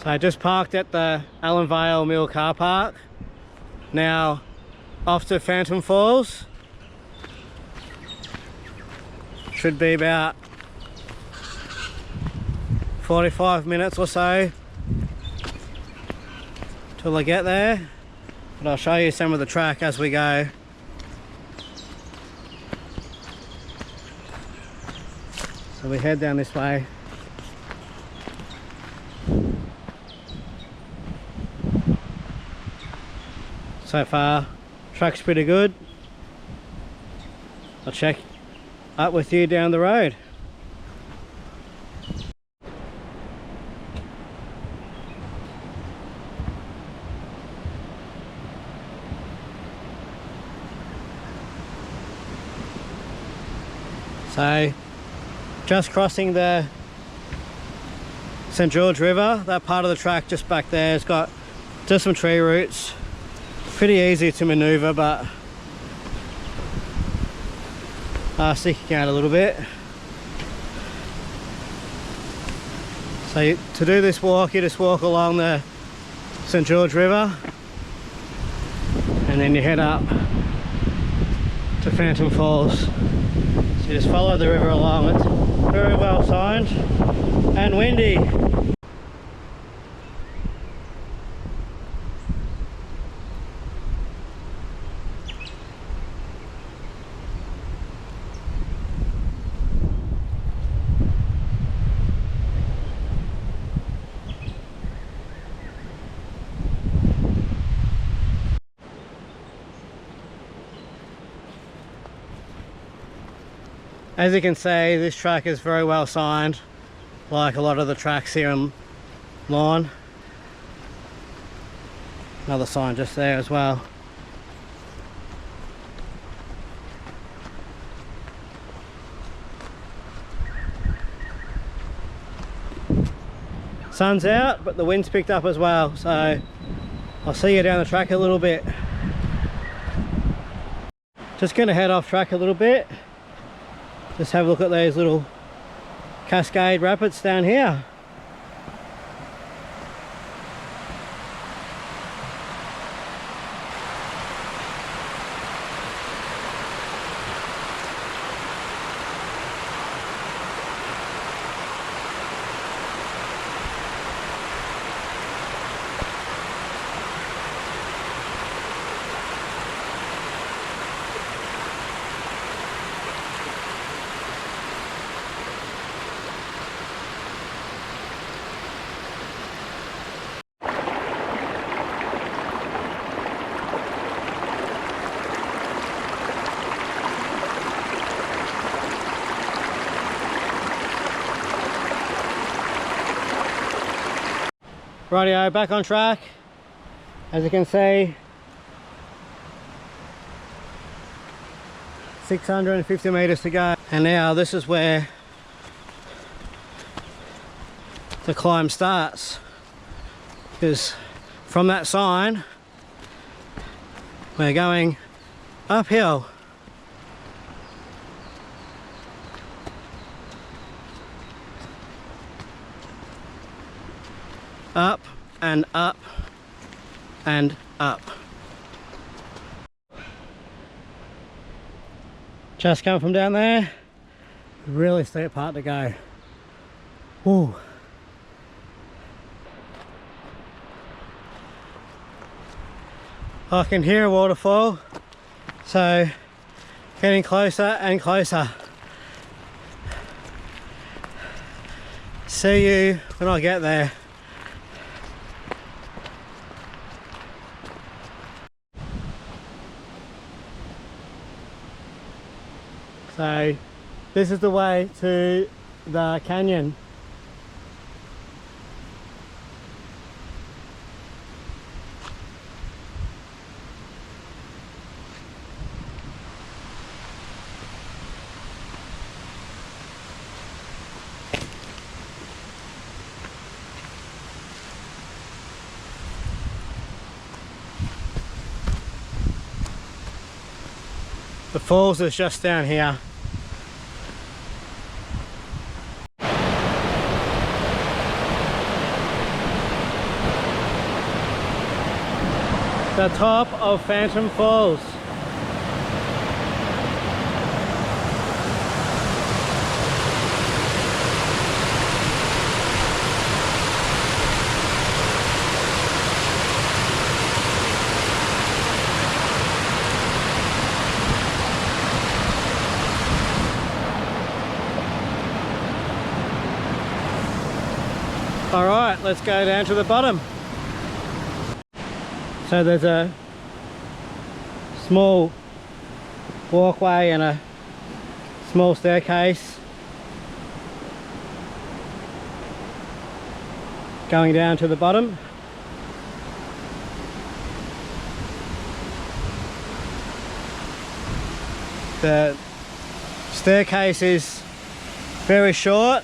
So I just parked at the Allenvale Mill car park. Now off to Phantom Falls. Should be about 45 minutes or so till I get there, but I'll show you some of the track as we go. So we head down this way. So far, track's pretty good. I'll check up with you down the road. So, just crossing the St George River, that part of the track just back there has got just some tree roots. Pretty easy to maneuver, but sticking out a little bit. So to do this walk, you just walk along the St George River and then you head up to Phantom Falls. So you just follow the river along. It's very well signed and windy. As you can see, this track is very well signed, like a lot of the tracks here in Lawn. Another sign just there as well. Sun's out, but the wind's picked up as well, so I'll see you down the track a little bit. Just gonna head off track a little bit. Just have a look at these little cascade rapids down here. Rightio, back on track. As you can see, 650 meters to go. And now this is where the climb starts. Because from that sign, we're going uphill. Up and up and up. Just come from down there. Really steep part to go. Ooh. I can hear a waterfall, so getting closer and closer. See you when I get there. So this is the way to the canyon. The falls is just down here. The top of Phantom Falls. Alright, let's go down to the bottom. So there's a small walkway and a small staircase going down to the bottom. The staircase is very short,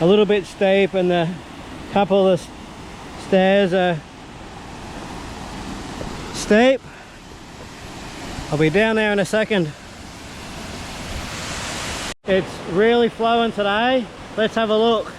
a little bit steep, and the couple of stairs are steep. I'll be down there in a second. It's really flowing today. Let's have a look.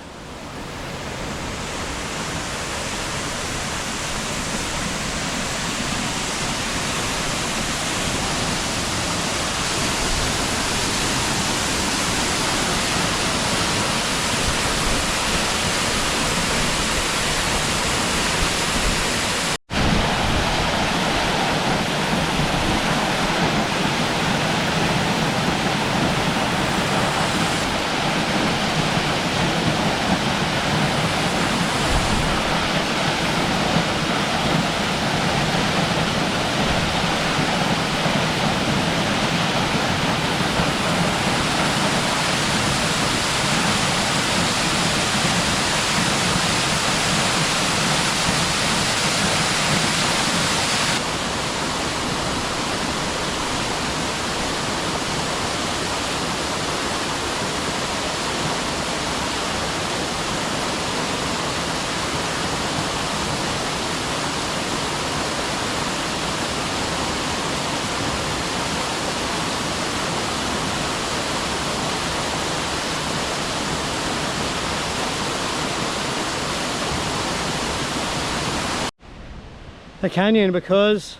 The canyon because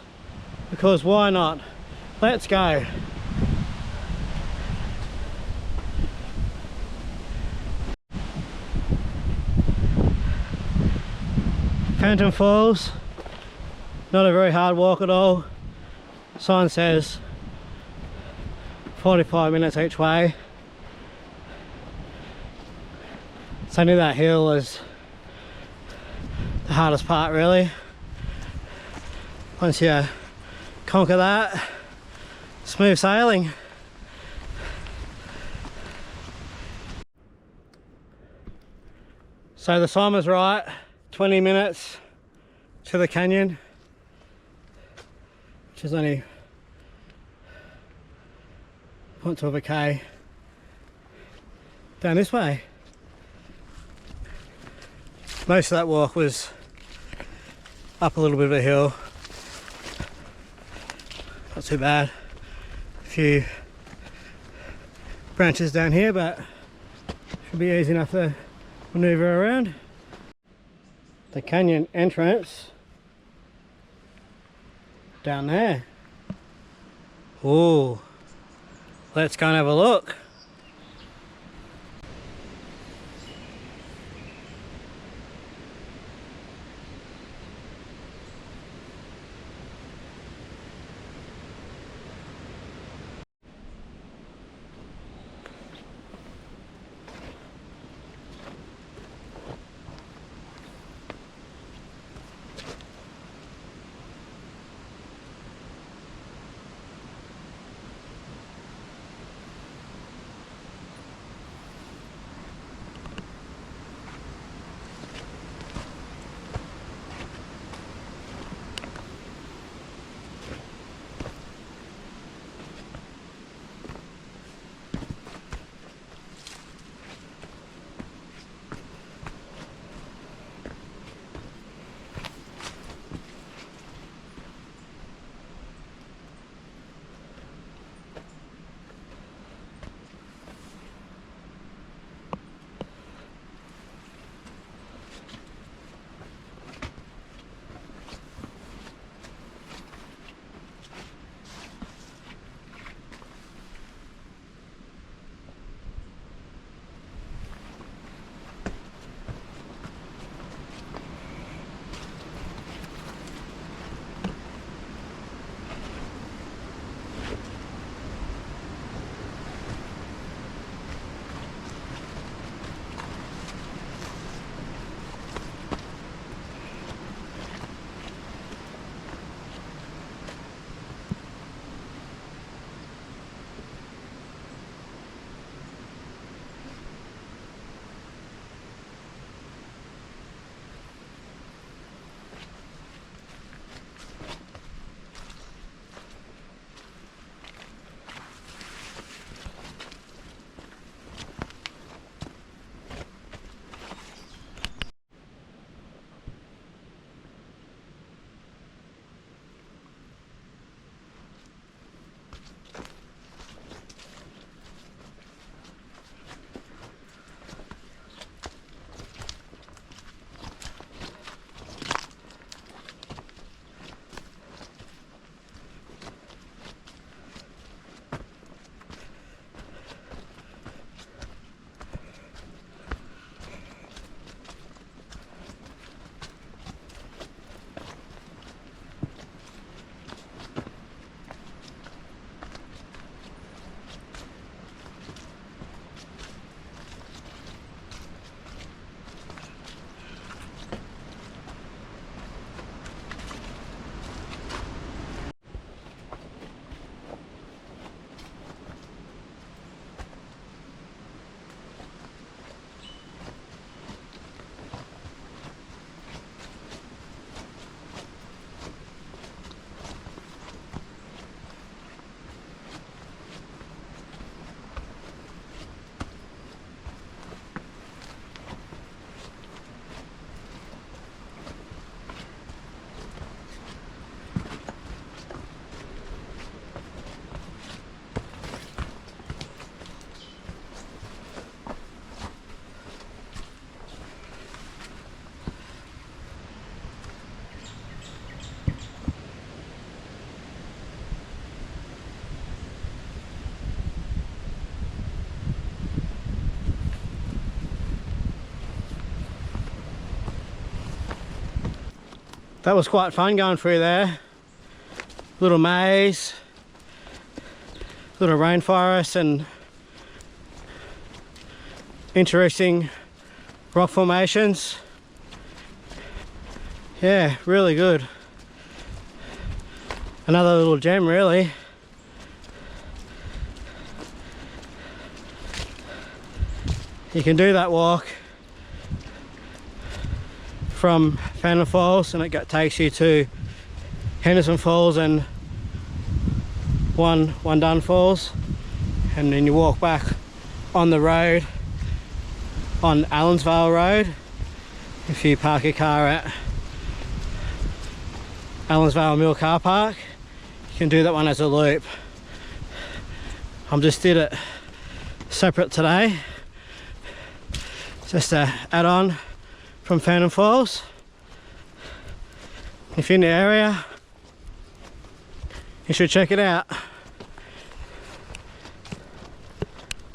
why not? Let's go. Phantom Falls, not a very hard walk at all. Sign says 45 minutes each way. It's only that hill is the hardest part really. Once you conquer that, smooth sailing. So the sign was right, 20 minutes to the canyon, which is only 0.2 of a K down this way. Most of that walk was up a little bit of a hill. Not too bad. A few branches down here, but should be easy enough to maneuver around. The canyon entrance down there. Oh, let's go and have a look. That was quite fun going through there. Little maze, little rainforest and interesting rock formations. Yeah, really good. Another little gem really. You can do that walk from Phantom Falls and it takes you to Henderson Falls and One Dun Falls, and then you walk back on the road, on Allensvale Road. If you park your car at Allensvale Mill Car Park, you can do that one as a loop. I just did it separate today, just a add-on from Phantom Falls. If you're in the area, you should check it out.